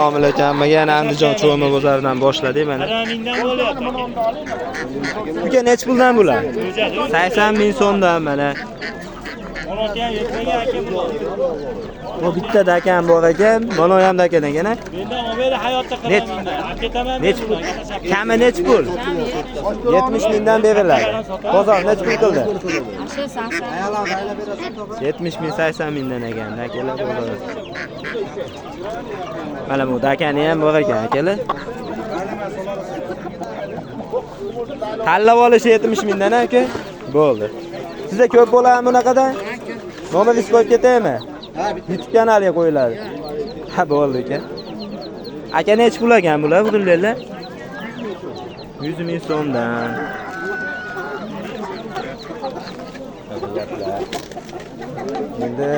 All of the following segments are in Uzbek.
Assalomu alaykum. Yana Andijon cho'mi bozoridan boshladik mana. Uka nech puldan bular? 80 ming so'mdan mana. Bu bitta dakan bor ekan, mana ham dakan ekan. Mendan omeda hayotda qilaman. Ketaman. Nech pul? Kami nech pul? 70 mingdan beriladi. Bozor nech pul qildi? 70 ming 80 mingdan ekan, akalar bozor. Mana bu dakani ham bor ekan, akalar. Tanlab olish 70 mingdan aka. Bo'ldi. Sizda ko'p bo'ladimi bunaqadan? Nomeringiz qo'yib ketaymi? YouTube kanaliga qo'yiladi. Ha, bo'ldi aka. Aka nech pul ekan bular, budillar? 100 ming so'mdan. Endi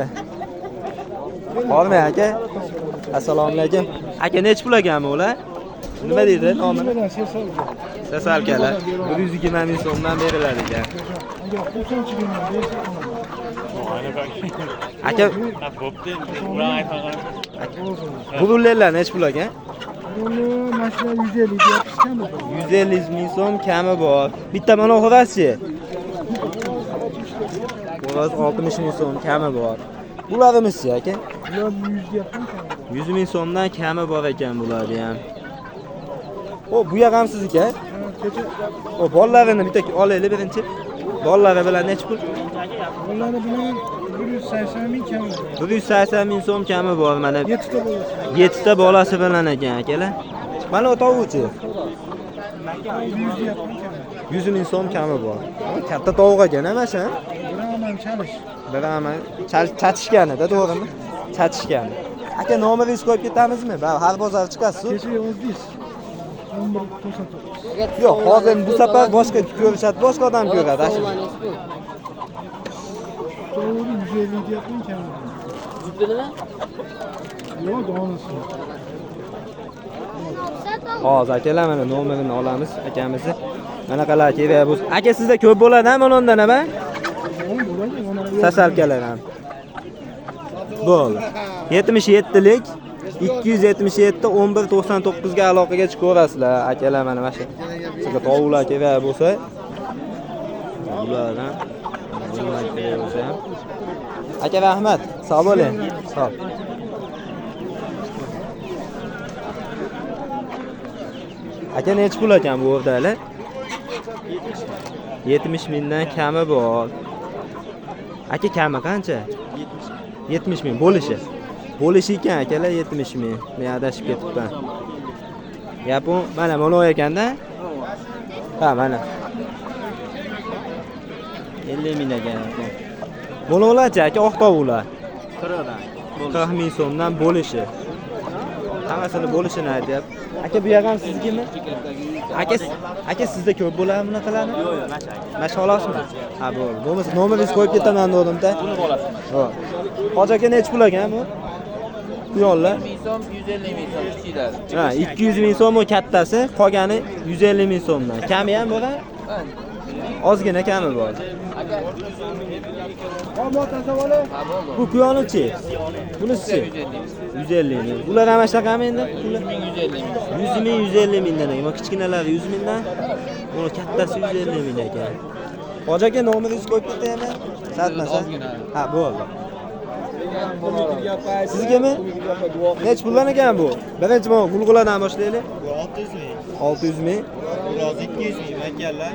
bormi aka? Assalomu alaykum. Aka nech pul ekan bular? Nima deydi nomini? Sasalkalar. 120 ming so'mdan beriladi ekan. Aka, bo'pti. Bular aytgan. budillar nech pul ekan? Bunu mashina 150 deyapsiz kami? 150 ming so'm kami bor. Bitta mana xo'rasi. Xo'ras 60 ming so'm kami bor. Bularimiz-chi aka? Bular 100 deyapman kami. 100 ming so'mdan kami bor ekan bularni ham. O, bu ham sizniki? O, bollarini bitta olaylik birinchi. Bollari bilan nech pul? Bunları bilan 180 ming kami. 180 ming so'm kami bor mana. 7 ta bo'ladi. 7 ta bolasi bilan ekan akalar. Mana o tovuqchi. 100 deyapman kami. 100 ming so'm kami bor. Katta tovuq ekan emas, ha? Biraman chalish. Biraman chatishganida, to'g'rimi? Chatishgan. Aka nomeringizni qo'yib ketamizmi? Har bozor chiqasiz. Kecha yozdingiz. 11.99. Yo'q, hozir bu safar boshqa ko'rishadi, boshqa odam ko'radi. To'g'ri 150 deyapman kami. Zubdini? Yo'q, donasi. Hozir akalar mana nomerini olamiz akamizni. Mana qalar kerak. Aka sizda ko'p bo'ladi-mi undan nima? Sasalkalar ham. Bo'ldi. 77lik 277 1199 ga aloqaga chiqaverasizlar. Akalar mana shu. Sizga tovuqlar kerak bo'lsa, ulardan kerak bo'lsa ham. Aka rahmat. Sog' bo'ling. Sog'. Aka nech pul ekan bu o'rdalar? 70 mingdan kami bor. Aka kami qancha? 70 ming bo'lishi. Bo'lishi ekan akalar 70 ming. Men adashib ketibman. Yapon mana mono ekanda. Ha, mana. 50 ming ekan. Monolarchi aka oq tovuqlar. 40 ming so'mdan bo'lishi. Hammasini bo'lishini aytyapti. Aka bu ham siznikimi? Aka sizda ko'p bo'ladimi bunaqalarni? Yo'q, masha xolasmi? Ha, bo'ldi. Bo'lmasa nomeringizni qo'yib ketaman dedim-da. Buni bolasi. Ho. Hoji aka nech pul ekan bu? Quyonlar. 100 ming so'm, 150 ming so'm ichidasi. Ha, 200 ming so'm u kattasi, qolgani 150 ming so'mdan. Kami ham bor-a? Ozgina kami bor. Bu quyonichi? Bunisi 150 ming. Bular ham shaqami endi? 100 ming 150 mingdan ekan. Mana kichkinalari 100 mingdan, uni kattasi 150 ming ekan. Hoji aka nomeringizni qo'yib ketaymi? Satmasa. Ha, bo'ldi. Sizgami? Nech puldan ekan bu? Birinchi mana gulg'uladan boshlaylik. Bu 600 ming. 600 ming. Xo'roz 200 ming, makallar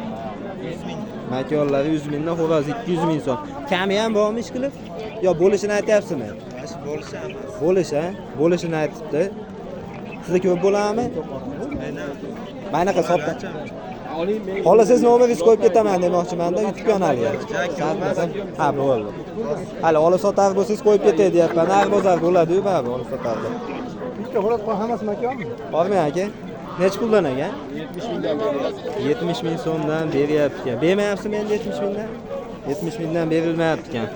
100 ming. Makonlari 100 mingdan, xo'roz 200 ming so'm. Kami ham bormi ish qilib? Yo, bo'lishini aytyapsizmi? Mana shu bo'lishi emas. Bo'lish, ha? Bo'lishini aytibdi. Sizda ko'p bo'ladimi? Mana qa sotdi. Xohlasangiz nomeringizni qo'yib ketaman demoqchiman-da, YouTube kanaliga. Ha, bo'ldi. Hali olib sotar bo'lsangiz qo'yib ketay deyapman. Har bozor bo'ladi-yu, baribir olib sotardi. Bitta xo'rak hammasi makonmi? Bormi aka? Nech puldan ekan? 70 ming so'mdan beryapti ekan. Bermayapsizmi endi 70 mingdan? 70 mingdan berilmayapti ekan.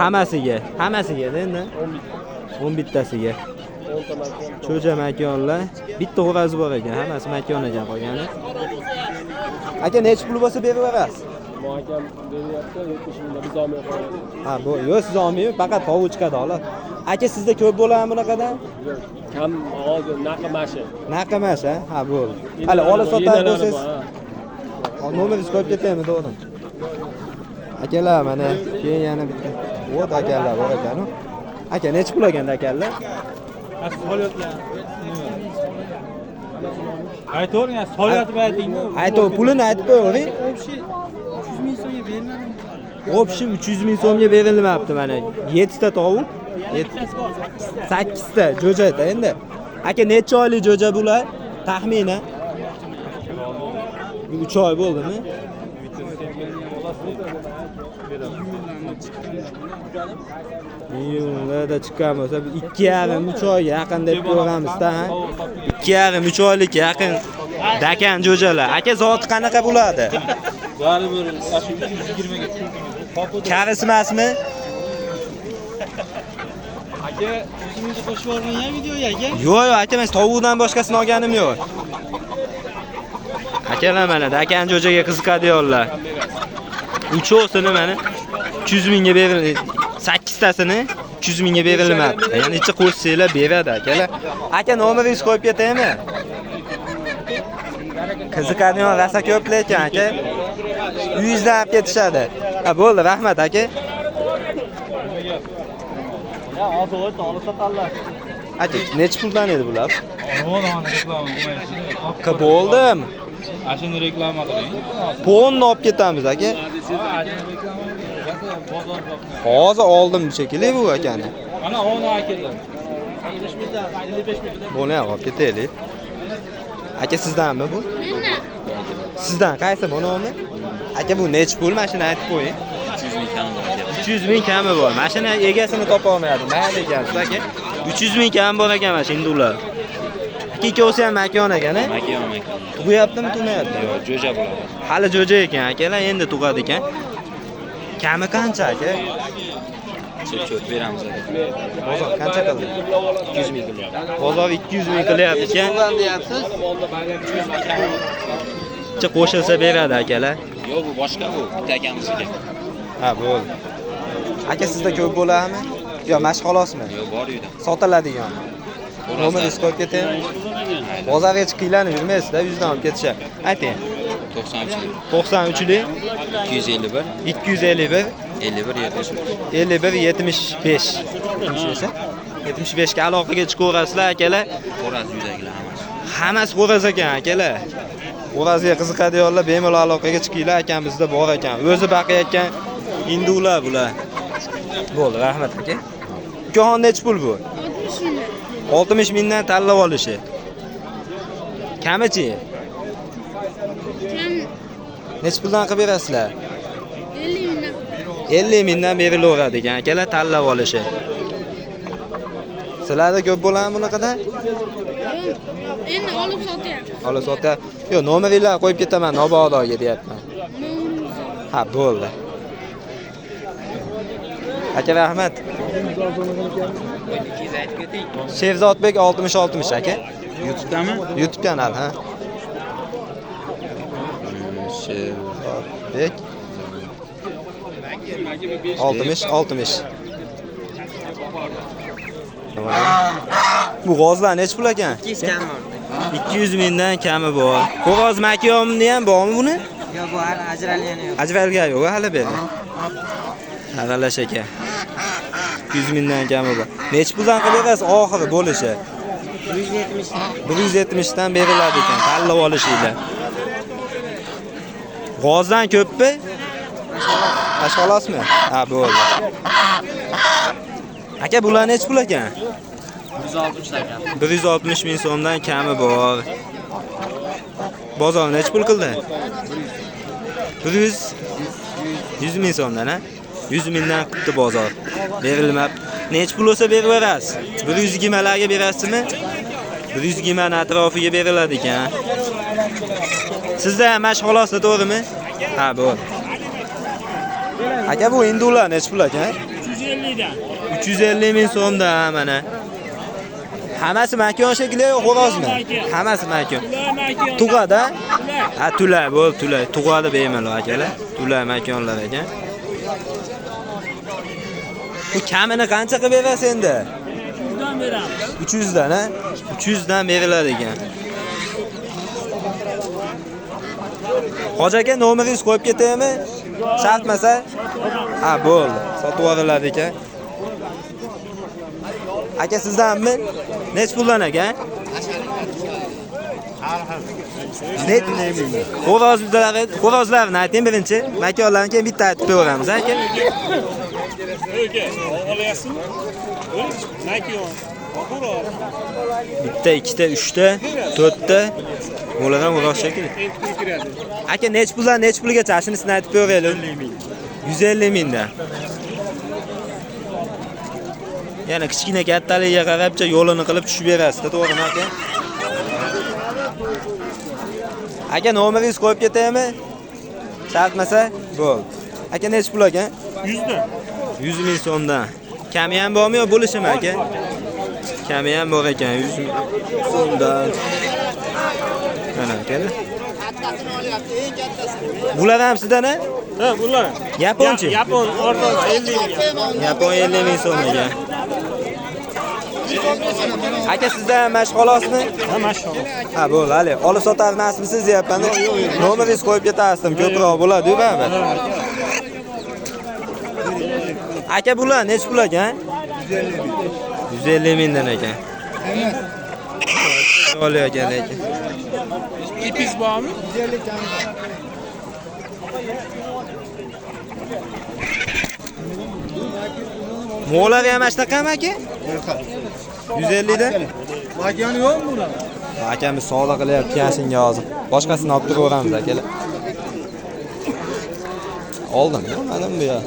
Hammasiga endi 10 bittasiga. Cho'ja makonlar. Bitta xo'razi bor ekan, hammasi makon ekan qolgani. Aka nech pul bo'lsa beraverasiz? Muhakam beryapti, 70 mingda biz olmay qo'yamiz. Ha, bu yo'q, siz olmaymi, faqat tovuq chiqadi xolos. Aka, sizda ko'p bo'ladimi bunaqadan? Kam hozir naqamashi. Naqamas, ha? Ha, bo'ldi. Hali olib sotar bo'lsangiz, nomeringizni qo'yib ketaymi, to'g'ri? Akalar, mana keyin yana bitta. Vot akalar bor ekan-ku. Aka, necha pul olganda akalar? Solyotgan. Aytavering, solyotib aytingmi? Aytov, pulini aytib qo'yavering. Общий 300 ming so'mga beriladi. Общий 300 ming so'mga berilmayapti mana. 7 ta tovuq, 8 ta jo'jada endi. Aka, necha oylik jo'ja bular? Taxminan 3 oy bo'ldimi? Iyunlarda chiqqan bo'lsa 2,5-3 oyga yaqin deb ko'ramiz-da, ha. 2,5-3 oylik yaqin dakan jo'jalar. Aka, zoti qanaqa bo'ladi? Baribir, shu 120 ga. Karisi emasmi? Aka, o'zingizni qo'shib yubormayman videoga, aka. Yo'q, aka, men tovuqdan boshqasini olganim yo'q. Akalar, mana dakan jo'jaga qiziqadiganlar. Uchovsini mana 300 mingga berildi. 8 tasini 300 mingga berilmadi. Ya'ni ichi qo'shsanglar beradi akalar. Aka, nomeringizni qo'yib ketaymi? Qiziqadigan rasa ko'p lekin aka. Uyingizdan olib ketishadi. Ha, bo'ldi, rahmat aka. Ya, hozir o'tdi, olib sotarlar. Aka, necha puldan edi bular? Nima reklama qilmaysiz? Qa bo'ldim. Ashuni reklama qiling. Ponni olib ketamiz aka. Hozir oldim shekilli bu akani. Mana ona akalar. 55 mingdan 55 mingdan. Buni ham olib ketaylik. Aka, sizdanmi bu? Mendan. Sizdan qaysi bunimi? Aka, bu necha pul? Mashina aytib qo'ying. 300 ming kam bor. 300 ming kami bor. Mashina egasini topa olmayapti. Mayli ekansiz aka. 300 ming kam bor ekan mashina ular. Ikkovsi ham makon ekan, a? Makon. Tug'yaptimi, tug'mayapti? Yo'q, jo'ja bo'ladi. Hali jo'ja ekan akalar, endi tug'adi ekan. Kami qancha aka? Chep beramiz aka. Bozor qancha qildi? 200 ming qilyapti. Bozor 200 ming qilyapti ekan. Deyapsiz? Chi qo'shilsa beradi akalar. Yo'q, bu boshqa bu. Bitta akamizga. Ha, bo'ldi. Aka, sizda ko'p bo'ladimi? Yo, mashg'ulosmi? Yo'q, bor uyda. Sotiladigan. Nomeringizni qo'yib ketaymi? Bozorga chiqinglarni yurmaysiz-da, yuzdan olib ketishadi. Ayting. 93lik 251 251 51 75. 51 75. 75 ga aloqaga chiqaverasizlar akalar. Xo'raz uydagilar hammasi. Hammasi xo'raz ekan akalar. Xo'razga qiziqadiganlar bemalol aloqaga chiqinglar, akamizda bor ekan. O'zi baqayotgan hindular bular. Bo'ldi, rahmat aka. Ukaxon necha pul bu? 60 ming. 60 mingdan tanlab olishi. Kamichi? Kam Necha puldan qilib berasizlar? 50 mingdan. 50 mingdan berilaveradi ekan akalar, tanlab olishi. Sizlarda ko'p bo'ladimi bunaqadan? Endi olib sotyapmiz. Olib sota. Yo'q, nomeringlarni qo'yib ketaman, Nobodoga deyapman. Ha, bo'ldi. Aka, rahmat. Shevzodbek 60 aka. YouTube'dami? YouTube kanal, ha. Shevzodbek 60. Bu g'ozlar necha pul ekan? 200 mingdan kami bor. Qog'oz makiyomni ham bormi buni? Yo'q, bu hali ajralgani yo'q. Ajralgan yo'q hali beri. Aralash aka. 200 mingdan kami bor. Necha puldan qilib berasiz oxiri bo'lishi? 170 dan. 170 dan beriladi ekan, tanlab olishinglar. G'ozdan ko'pmi? Mashg'ulosmi? Ha, bo'ldi. Aka, bular necha pul ekan? 160 ekan. 160 ming so'mdan kami bor. Bozor necha pul qildi? 100 ming so'mdan, ha? 100 mingdan qildi bozor. Berilmabdi. Necha pul bo'lsa beraverasiz? 120 larga berasizmi? 120 na atrofiga beriladi ekan. Sizda ham mashg'ulosda to'g'rimi? Ha, bo'ldi. Aka, bu hindular necha pul ekan? 350 dan. 350 ming so'mdan mana. Hammasi makon shekilli xo'rozmi? Hammasi makon. Tug'ada? Ha, tula, bo'ldi, tula. Tug'ada bemalol akalar. Tula makonlar ekan. Bu kamini qancha qilib berasiz endi? 300 dan beramiz. 300 dan, ha? 300 dan beriladi ekan. Hoji aka, nomeringizni qo'yib ketaymi? Shartmasa? Ha, bo'ldi. Sotib yuboriladi ekan. Aka sizdanmi? Nech puldan aka? Xo'rozlarni ayting birinchi. Makonlarni keyin bitta aytib beramiz, aka. Olasizmi? Makon. Xo'roz. Bitta, ikkita, uchta, to'rtta. Ulardan xo'roz shekilli. Aka, nech pulgacha shunisini aytib beraylik. 150 mingdan. Yana kichkina kattaligiga qarabcha yo'lini qilib tushib berasiz, to'g'rimi aka? Aka, nomeringizni qo'yib ketaymi? Shartmasa? Bo'ldi. Aka, nech pul aka? 100 dan. 100 ming so'mdan. Kami ham bormi yo bo'lishimi aka? Kami ham bor ekan, 100 ming so'mdan. Mana aka. Bular ham sizdan a? Ha, bular. Yaponchi? Yapon ordan 50 ming. Yapon 50 ming so'm ekan. Aka, sizdan mashg'ulosmi? Ha, mashg'ulot. Ha, bo'ldi, hali. Olib sotarmasmisiz deyapman. Nomeringizni qo'yib ketasizdim, ko'proq bo'ladi-ku baribir. Aka, bular nech pul ekan? 150 mingdan ekan. Olayotgan ekan. İpiz bormi? Mo'lari ham ashtaqami aka? 150 dan. Makoni yo'qmi buni? Akamiz savdo qilyapti yashinga hozir. Boshqasini olib turaveramiz akalar. Oldim, olmadim bu ya.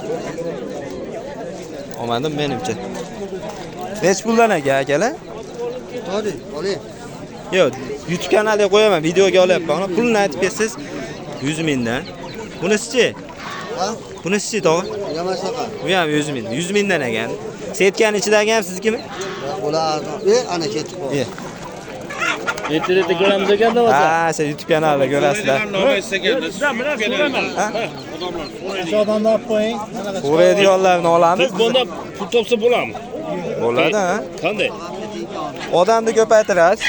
Olmadim menimcha. Nech puldan aka akalar? Hadi, oling. Yo'q, YouTube kanaliga qo'yaman, videoga olyapman. Pulni aytib bersiz 100 mingdan. Bunisi-chi? Ha? Bunisi-chi, tog'a? Yamasaqa. Bu ham 100 ming. 100 mingdan ekan. Setkani ichidagi ham siznikimi? Ular ana ketib qoldi. Internetda ko'ramiz ekanda o'zi. Ha, siz YouTube kanalida ko'rasizlar. Shu odamni olib qo'ying. O'raydiganlarni olamiz. Biz bunda pul topsa bo'ladimi? Bo'ladi, ha? Qanday? Odamni ko'paytirasiz.